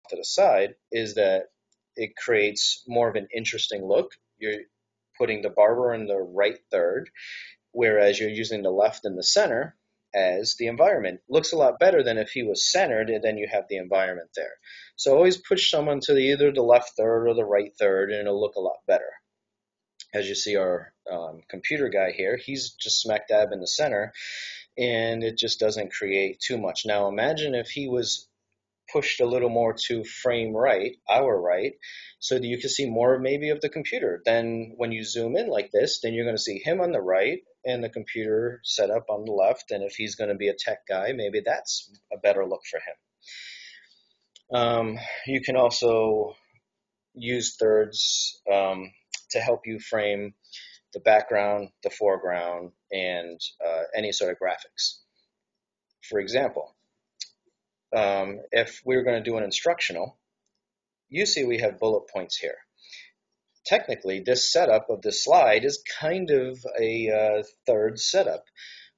to the side is that it creates more of an interesting look. You're putting the barber in the right third, whereas you're using the left and the center as the environment. Looks a lot better than if he was centered and then you have the environment there. So always push someone to either the left third or the right third, and it'll look a lot better. As you see our computer guy here, he's just smack dab in the center, and it just doesn't create too much. Now imagine if he was pushed a little more to frame right, our right, so that you can see more maybe of the computer. Then when you zoom in like this, then you're going to see him on the right and the computer set up on the left. And if he's going to be a tech guy, maybe that's a better look for him. You can also use thirds to help you frame the background, the foreground, and any sort of graphics. For example, if we're going to do an instructional, you see we have bullet points here. Technically, this setup of this slide is kind of a third setup,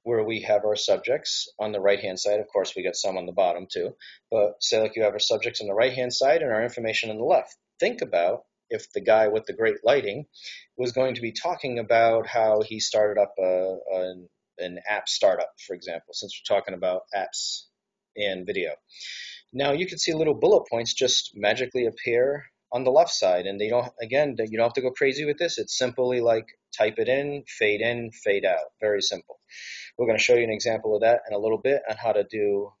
where we have our subjects on the right-hand side. Of course, we got some on the bottom too, but say like you have our subjects on the right-hand side and our information on the left. Think about if the guy with the great lighting was going to be talking about how he started up an app startup, for example, since we're talking about apps and video. Now you can see little bullet points just magically appear on the left side, and they don't, again, you don't have to go crazy with this. It's simply like type it in, fade out. Very simple. We're going to show you an example of that in a little bit on how to do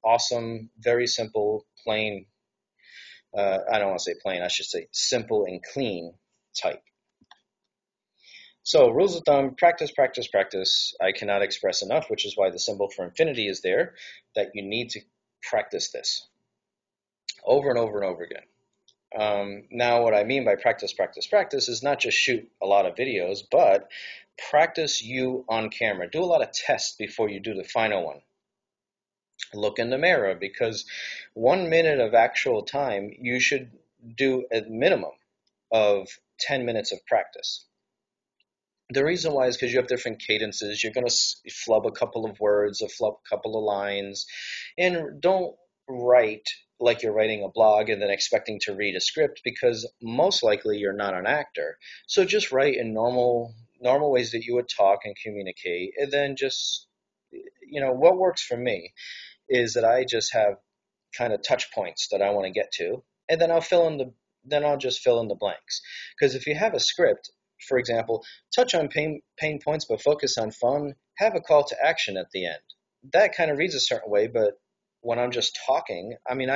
awesome, very simple, plain, I don't want to say plain, I should say simple and clean type. So rules of thumb, practice, practice, practice. I cannot express enough, which is why the symbol for infinity is there, that you need to practice this over and over and over again. Now, what I mean by practice, practice, practice is not just shoot a lot of videos, but practice you on camera. Do a lot of tests before you do the final one. Look in the mirror, because 1 minute of actual time, you should do a minimum of 10 minutes of practice. The reason why is because you have different cadences. You're going to flub a couple of words or flub a couple of lines. And don't write like you're writing a blog and then expecting to read a script, because most likely you're not an actor. So just write in normal ways that you would talk and communicate. And then just, what works for me is that I just have kind of touch points that I want to get to. And then I'll just fill in the blanks. Because if you have a script, for example, touch on pain points but focus on fun, have a call to action at the end. That kind of reads a certain way, but when I'm just talking, I know